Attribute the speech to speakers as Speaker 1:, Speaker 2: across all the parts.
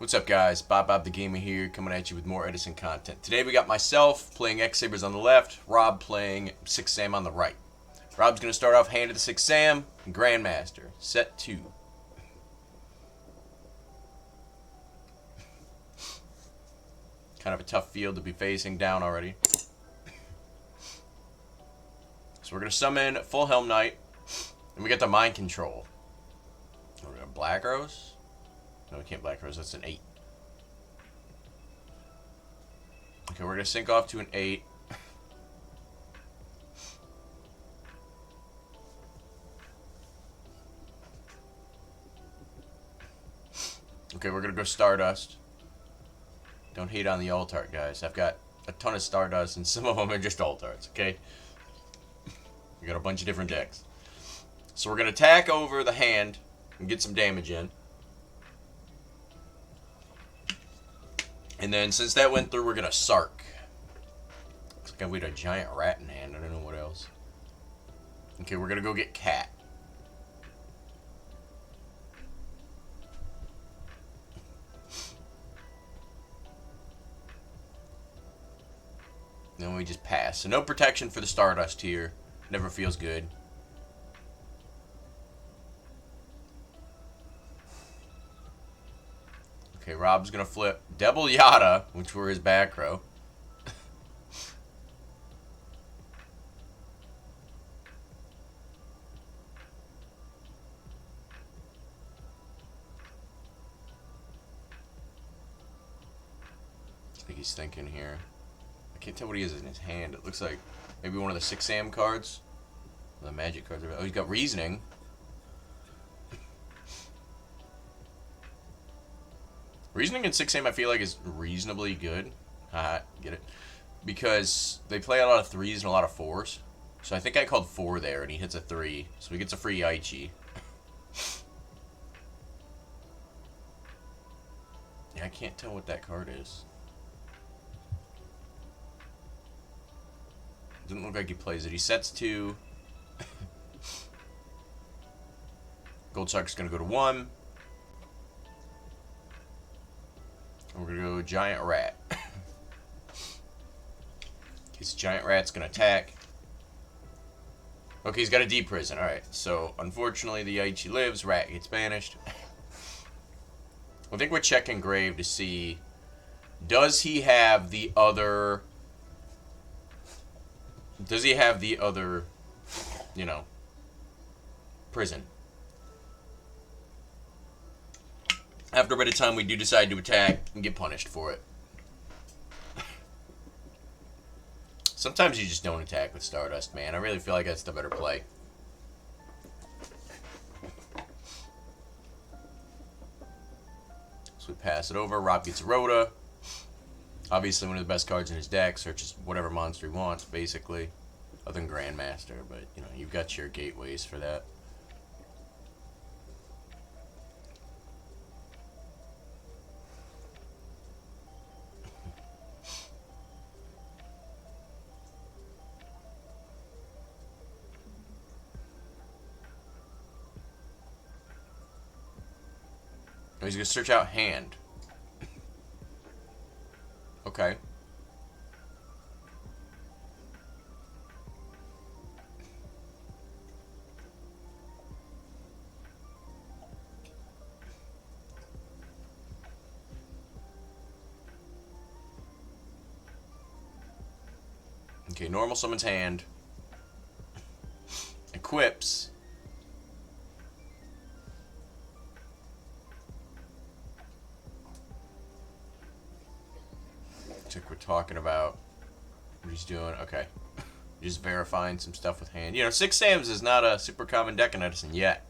Speaker 1: What's up, guys? bob.bob.the.gamer here, coming at you with more Edison content. Today we got myself playing X-sabers on the left, Rob playing 6 Sam on the right. Rob's going to start off hand of the 6 Sam, Grandmaster. Set 2. Kind of a tough field to be facing down already. So we're going to summon Full Helm Knight, and we got the Mind Control. We're going to Black Rose? No, we can't Black Rose, that's an 8. Okay, we're going to sync off to an 8. Okay, we're going to go Stardust. Don't hate on the alt art, guys. I've got a ton of Stardust, and some of them are just alt arts, okay? We got a bunch of different decks. So we're going to attack over the hand and get some damage in. And then, since that went through, we're going to Sark. Looks like we had a giant rat in hand. I don't know what else. Okay, we're going to go get Cat. Then we just pass. So no protection for the Stardust here. Never feels good. Okay, Rob's going to flip Double Yada, which were his back row. I think he's thinking here. I can't tell what he has in his hand. It looks like maybe one of the 6 Sam cards. The magic cards. Oh, he's got Reasoning. Reasoning in 6 Sam I feel like is reasonably good. Haha, get it? Because they play a lot of 3s and a lot of 4s. So I think I called 4 there and he hits a 3. So he gets a free Aichi. Yeah, I can't tell what that card is. Doesn't look like he plays it. He sets 2. Gold Shark's gonna go to 1. And we're gonna go Giant Rat. This Giant Rat's gonna attack. Okay, he's got a deep prison. Alright, so unfortunately the Aichi lives, Rat gets banished. I think we're checking Grave to see, does he have the other, you know, prison? After a bit of time, we do decide to attack and get punished for it. Sometimes you just don't attack with Stardust, man. I really feel like that's the better play. So we pass it over. Rob gets a Rhoda. Obviously one of the best cards in his deck. Searches whatever monster he wants, basically. Other than Grandmaster, but, you know, you've got your gateways for that. Oh, he's going to search out hand. Okay. Okay, normal summons hand. Equips. Looks like we're talking about what he's doing. Okay. Just verifying some stuff with hand. You know, 6 Sams is not a super common deck in Edison yet.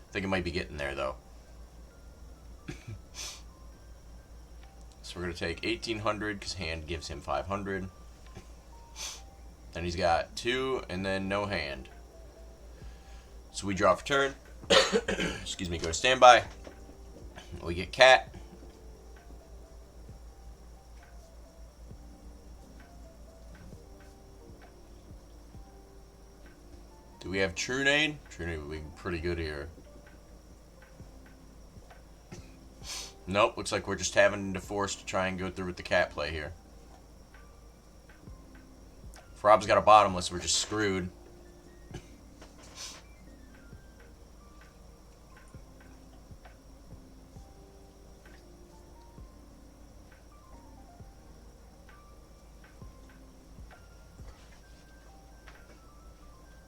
Speaker 1: I think it might be getting there, though. So we're going to take 1,800 because hand gives him 500. Then he's got 2 and then no hand. So we draw for turn. Excuse me, go to standby. We get Cat. Do we have True Nade? True Nade would be pretty good here. Nope, looks like we're just having to force to try and go through with the cat play here. If Rob's got a bottomless, we're just screwed.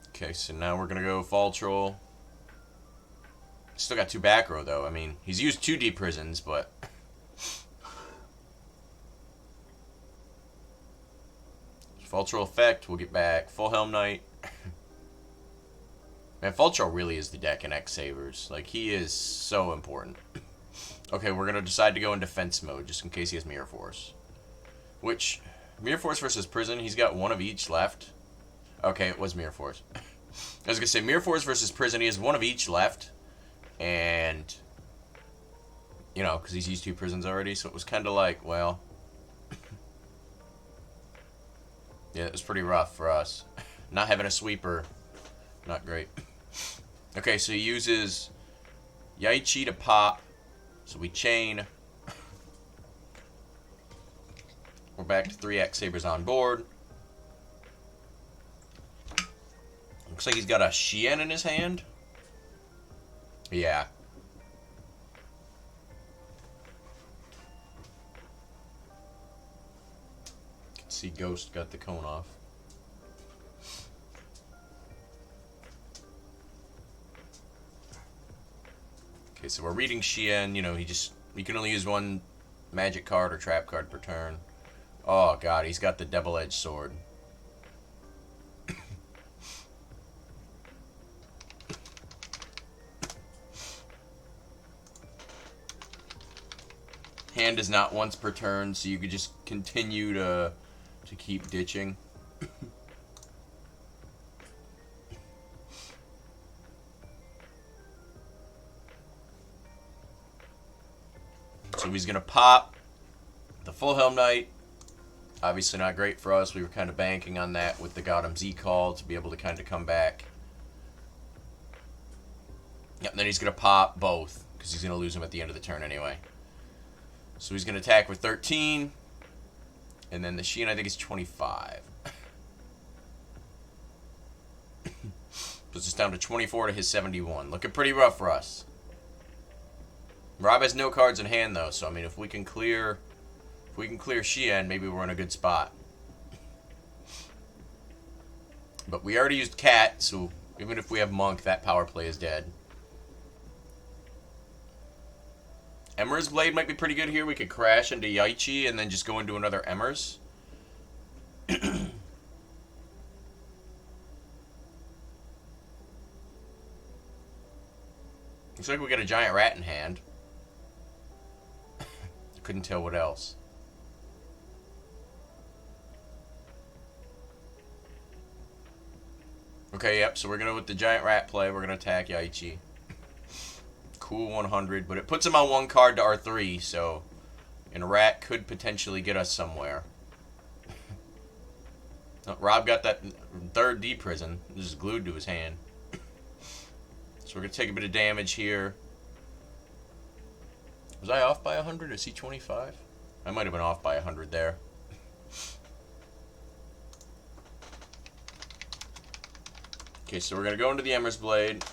Speaker 1: Okay, so now we're gonna go Fall Troll. Still got 2 back row though. I mean, he's used 2 deep prisons, but Fall Troll effect, we'll get back Full Helm Knight. Man, Fall Troll really is the deck in X-sabers. Like, he is so important. Okay, we're gonna decide to go in defense mode just in case he has Mirror Force. Which, Mirror Force versus Prison, he's got 1 of each left. Okay, it was Mirror Force. I was gonna say Mirror Force versus Prison, he has 1 of each left. And, you know, because he's used 2 prisons already, so it was kind of like, well, yeah, it was pretty rough for us. Not having a sweeper, not great. Okay, so he uses Yaichi to pop, so we chain. We're back to 3 X-sabers on board. Looks like he's got a Shien in his hand. Yeah. You can see Ghost got the cone off. Okay, so we're reading Shien. You know, you can only use 1 magic card or trap card per turn. Oh god, he's got the double-edged sword. Hand is not once per turn, so you could just continue to keep ditching. So he's gonna pop the Full Helm Knight. Obviously not great for us. We were kind of banking on that with the Gotham Z call to be able to kind of come back. Yep, and then he's gonna pop both because he's gonna lose them at the end of the turn anyway. So he's going to attack with 13. And then the Shien, I think, is 25. Puts us down to 24 to his 71. Looking pretty rough for us. Rob has no cards in hand, though. So, I mean, if we can clear Shien, maybe we're in a good spot. But we already used Cat, so even if we have Monk, that power play is dead. Emmer's Blade might be pretty good here. We could crash into Yaichi and then just go into another Emmer's. Looks like we got a giant rat in hand. Couldn't tell what else. Okay, yep, so we're going to, with the giant rat play, we're going to attack Yaichi. Cool 100, but it puts him on 1 card to R3, so and a rat could potentially get us somewhere. Oh, Rob got that 3rd D prison just glued to his hand. So we're going to take a bit of damage here. Was I off by 100? Is he 25? I might have been off by 100 there. Okay, so we're going to go into the Emmer's Blade.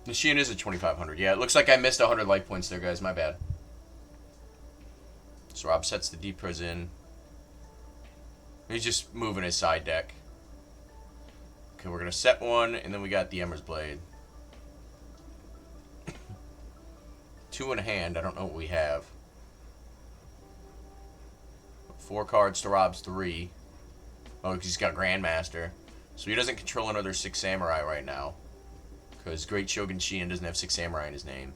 Speaker 1: The Shien is at 2,500. Yeah, it looks like I missed 100 life points there, guys. My bad. So Rob sets the D prison. He's just moving his side deck. Okay, we're going to set 1, and then we got the Emmer's Blade. 2 in hand. I don't know what we have. 4 cards to Rob's 3. Oh, he's got Grandmaster. So he doesn't control another 6 Samurai right now. Because Great Shogun Shien doesn't have 6 Samurai in his name.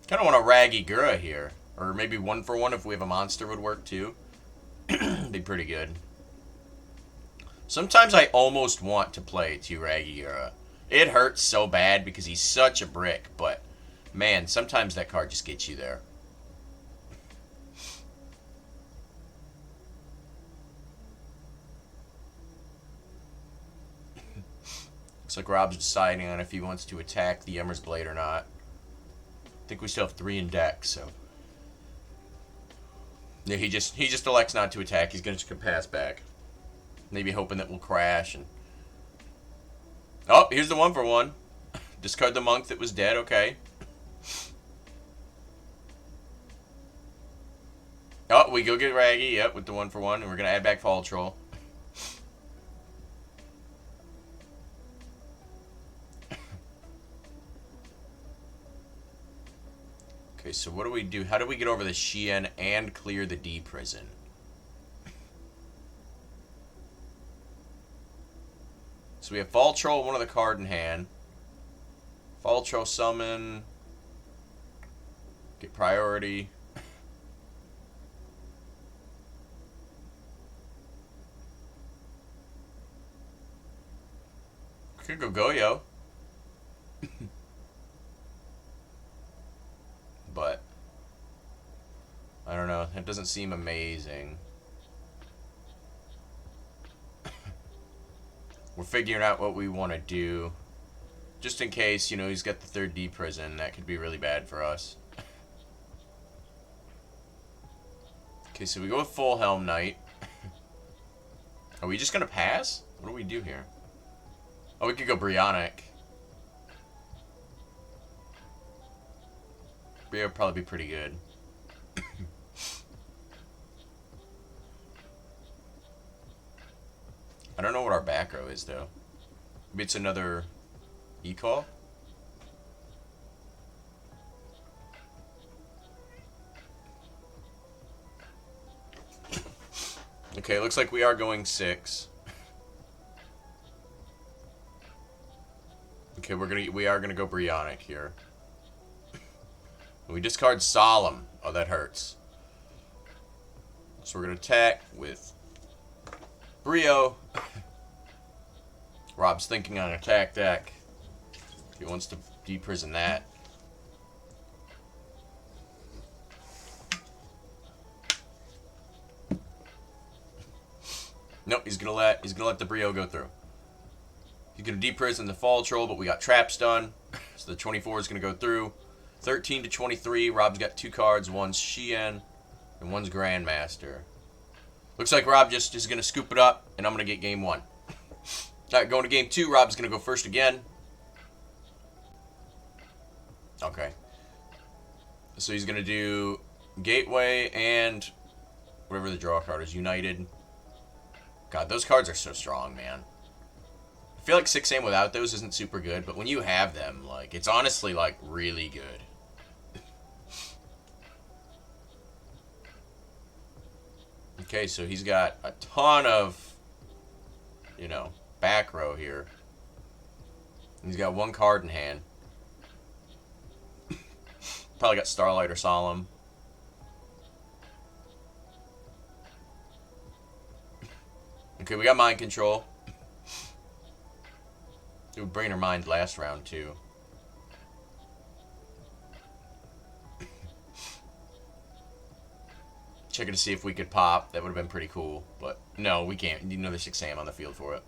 Speaker 1: Kind of want a Raggy Gura here. Or maybe 1 for 1 if we have a monster would work too. Be pretty good. Sometimes I almost want to play 2 Raggy Gura. It hurts so bad because he's such a brick. But, man, sometimes that card just gets you there. Looks like Rob's deciding on if he wants to attack the Emmer's Blade or not. I think we still have 3 in deck, so... Yeah, he just elects not to attack. He's going to pass back. Maybe hoping that we'll crash. And oh, here's the 1-for-1. Discard the monk that was dead. Okay. Oh, we go get Raggy. Yep, with the 1-for-1. And we're going to add back Fall Troll. Okay, so what do we do? How do we get over the Xian and clear the D prison? So we have Fall Troll, one of the card in hand. Fall Troll summon. Get priority. Could go Yugioh. But I don't know. It doesn't seem amazing. We're figuring out what we want to do. Just in case, you know, he's got the 3rd D prison. That could be really bad for us. Okay, so we go with Full Helm Knight. Are we just going to pass? What do we do here? Oh, we could go Brionic. Brio would probably be pretty good. I don't know what our back row is, though. Maybe it's another E-call? Okay, looks like we are going 6. Okay, we are gonna go Brionic here. We discard Solemn. Oh, that hurts. So we're going to attack with Brio. Rob's thinking on attack deck. He wants to deprison that. Nope, he's gonna let the Brio go through. He's gonna deprison the Fall Troll, but we got traps done. So the 24 is gonna go through. 13 to 23. Rob's got 2 cards. One's Xian and one's Grandmaster. Looks like Rob just is going to scoop it up, and I'm going to get game 1. Alright, going to game 2. Rob's going to go first again. Okay. So he's going to do Gateway and whatever the draw card is. United. God, those cards are so strong, man. I feel like 6am without those isn't super good, but when you have them, like, it's honestly, like, really good. Okay, so he's got a ton of, you know, back row here. He's got 1 card in hand. Probably got Starlight or Solemn. Okay, we got Mind Control. It would bring her mind last round, too. Checking to see if we could pop. That would have been pretty cool. But no, we can't. You need another 6am on the field for it.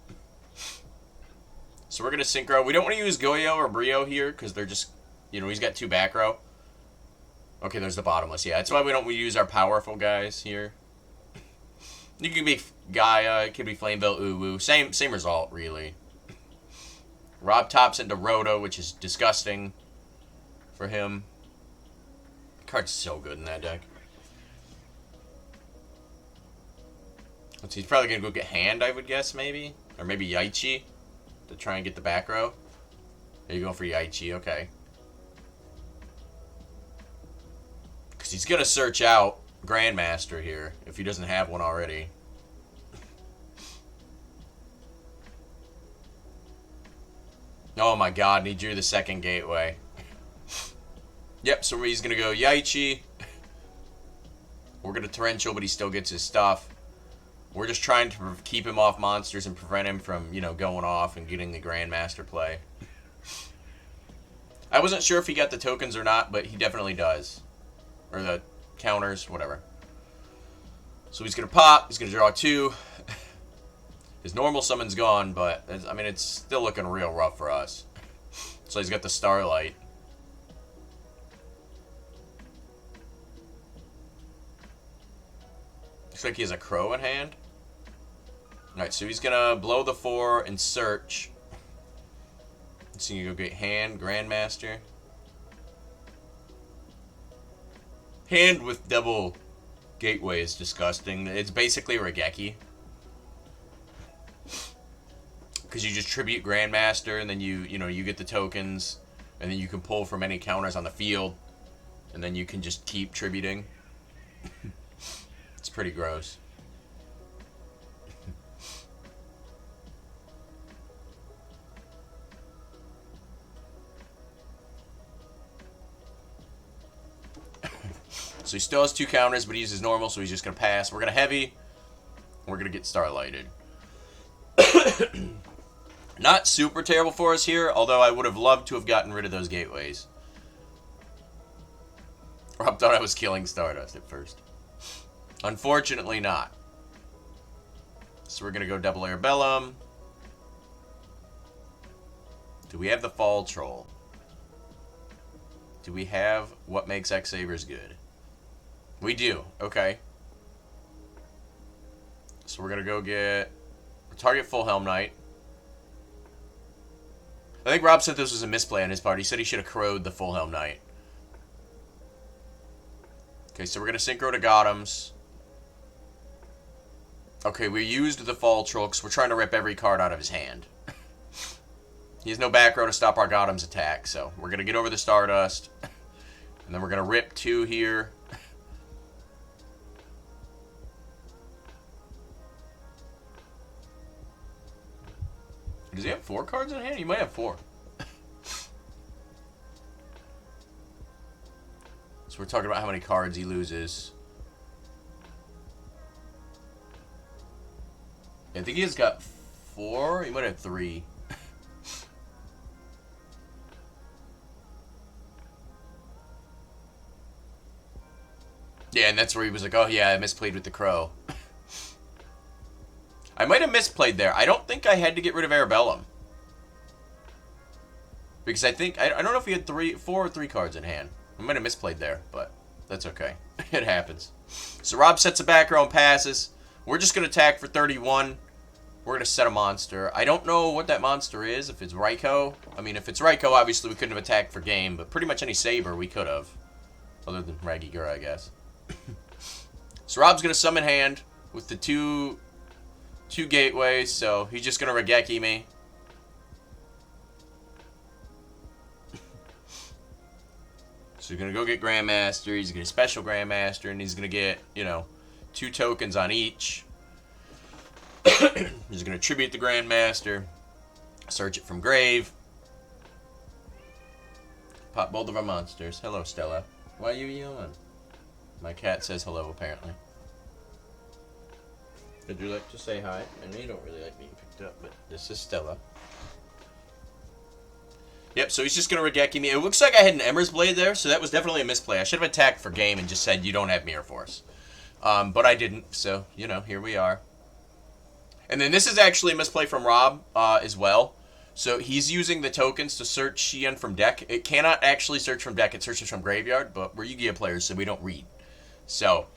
Speaker 1: So we're going to synchro. We don't want to use Yugioh or Brio here because they're just, you know, he's got 2 back row. Okay, there's the bottomless. Yeah, that's why we don't use our powerful guys here. You can be Gaia. It could be Flamebelt Uwu. Same result, really. Rob tops into Roto, which is disgusting for him. The card's so good in that deck. Let's see, he's probably going to go get Hand, I would guess, maybe? Or maybe Yaichi to try and get the back row. There you go for Yaichi, okay. Because he's going to search out Grandmaster here, if he doesn't have one already. Oh my god, and he drew the 2nd Gateway. Yep, so he's going to go Yaichi. We're going to Torrential, but he still gets his stuff. We're just trying to keep him off monsters and prevent him from, you know, going off and getting the Grandmaster play. I wasn't sure if he got the tokens or not, but he definitely does. Or the counters, whatever. So he's going to pop. He's going to draw 2. His normal summon's gone, but I mean, it's still looking real rough for us. So he's got the Starlight. Looks like he has a Crow in hand. Alright, so he's gonna blow the 4 and search. So you go get hand, Grandmaster. Hand with double gateway is disgusting. It's basically Regeki. Because you just tribute Grandmaster, and then you get the tokens, and then you can pull from any counters on the field, and then you can just keep tributing. It's pretty gross. So he still has 2 counters, but he uses normal, so he's just going to pass. We're going to heavy. We're going to get Starlighted. Not super terrible for us here, although I would have loved to have gotten rid of those gateways. Rob thought I was killing Stardust at first. Unfortunately not. So we're going to go double Arabellum. Do we have the Fall Troll? Do we have what makes X-sabers good? We do. Okay. So we're going to go get target Full Helm Knight. I think Rob said this was a misplay on his part. He said he should have crowed the Full Helm Knight. Okay, so we're going to Synchro to Gotham's. Okay, we used the Fall Troll because we're trying to rip every card out of his hand. He has no back row to stop our Gotham's attack, so we're going to get over the Stardust. And then we're going to rip 2 here. Does he have 4 cards in hand? He might have 4. So we're talking about how many cards he loses. I think he's got 4. He might have 3. Yeah, and that's where he was like, oh yeah, I misplayed with the Crow. I might have misplayed there. I don't think I had to get rid of Arabellum. Because I think, I don't know if he had 4 or 3 cards in hand. I might have misplayed there, but that's okay. It happens. So Rob sets a back row and passes. We're just going to attack for 31. We're going to set a monster. I don't know what that monster is, if it's Raikou. I mean, if it's Raikou, obviously we couldn't have attacked for game, but pretty much any Saber we could have. Other than Ragigura, I guess. So Rob's going to summon hand with the two gateways, so he's just going to Regeki me. So he's going to go get Grandmaster, he's going to get Special Grandmaster, and he's going to get, 2 tokens on each. He's going to tribute the Grandmaster, search it from grave. Pop both of our monsters. Hello, Stella. Why are you yelling? My cat says hello, apparently. Would you like to say hi? I know you don't really like being picked up, but this is Stella. Yep, so he's just going to Regeki me. It looks like I had an Emmer's Blade there, so that was definitely a misplay. I should have attacked for game and just said, you don't have Mirror Force. But I didn't, so, here we are. And then this is actually a misplay from Rob as well. So he's using the tokens to search Xian from deck. It cannot actually search from deck, it searches from graveyard, but we're Yu-Gi-Oh players, so we don't read. So,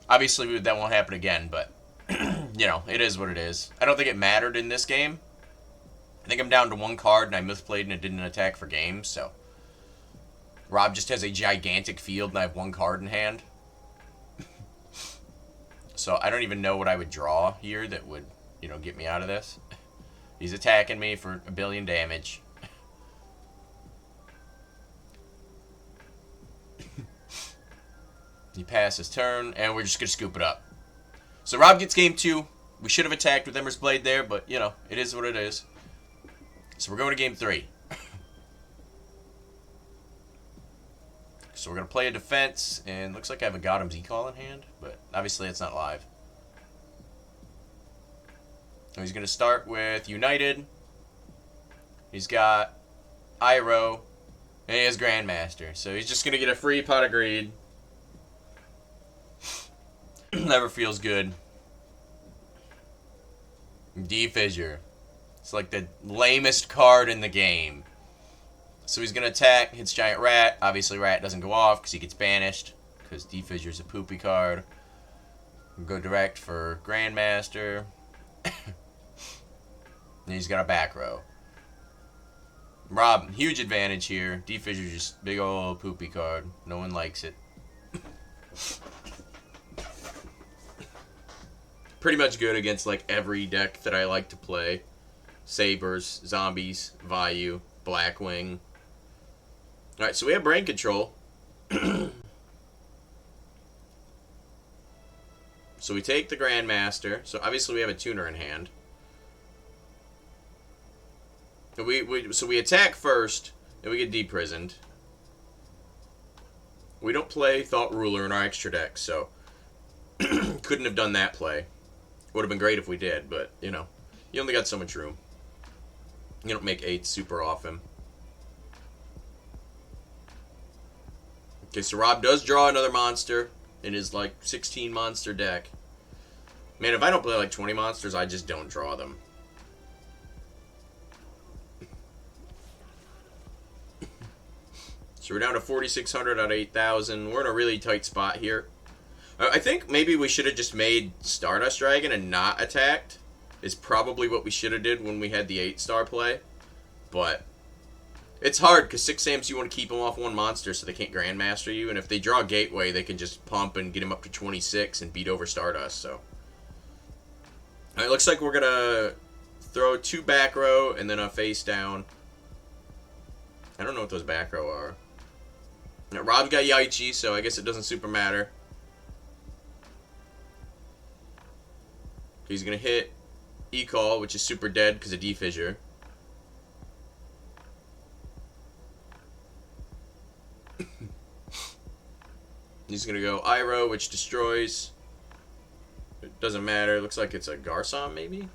Speaker 1: obviously that won't happen again, but, it is what it is. I don't think it mattered in this game. I think I'm down to 1 card, and I misplayed and it didn't attack for games, so. Rob just has a gigantic field, and I have 1 card in hand. So I don't even know what I would draw here that would, get me out of this. He's attacking me for 1 billion damage. He passes turn, and we're just going to scoop it up. So Rob gets game 2. We should have attacked with Emmer's Blade there, but, it is what it is. So we're going to game 3. So we're going to play a defense, and looks like I have a Gotham's E-Call in hand, but obviously it's not live. So he's going to start with United. He's got Iroh, and he has Grandmaster. So he's just going to get a free Pot of Greed. Never feels good. D-Fissure. It's like the lamest card in the game. So he's going to attack, hits Giant Rat. Obviously, Rat doesn't go off because he gets banished. Because D-Fissure's a poopy card. We'll go direct for Grandmaster. And he's got a back row. Rob, huge advantage here. D-Fissure's just big old poopy card. No one likes it. Pretty much good against like every deck that I like to play. Sabers, Zombies, Vayu, Blackwing. Alright, so we have Brain Control. So we take the Grandmaster. So obviously we have a tuner in hand. So we attack first, then we get deprisoned. We don't play Thought Ruler in our extra deck, so couldn't have done that play. Would have been great if we did, but, you know, you only got so much room. You don't make 8 super often. Okay, so Rob does draw another monster in his, like, 16 monster deck. Man, if I don't play, like, 20 monsters, I just don't draw them. So we're down to 4,600 out of 8,000. We're in a really tight spot here. I think maybe we should have just made Stardust Dragon and not attacked. Is probably what we should have did when we had the 8-star play. But it's hard because 6 Sams, you want to keep them off one monster so they can't Grandmaster you. And if they draw Gateway, they can just pump and get him up to 26 and beat over Stardust. So it looks like we're going to throw 2 back row and then a face down. I don't know what those back row are. Now, Rob's got Yaichi, so I guess it doesn't super matter. He's going to hit E-Call, which is super dead because of D-Fissure. He's going to go Iroh, which destroys. It doesn't matter. It looks like it's a Garson, maybe?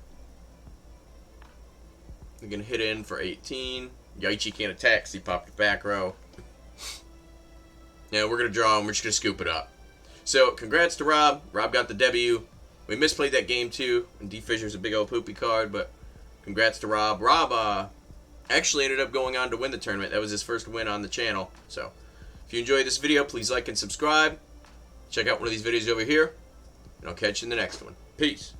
Speaker 1: We're going to hit in for 18. Yaichi can't attack because he popped a back row. Yeah, we're going to draw and we're just going to scoop it up. So, congrats to Rob. Rob got the W. We misplayed that game too. And D-Fissure's a big old poopy card, but congrats to Rob. Rob actually ended up going on to win the tournament. That was his first win on the channel. So, if you enjoyed this video, please like and subscribe. Check out one of these videos over here. And I'll catch you in the next one. Peace.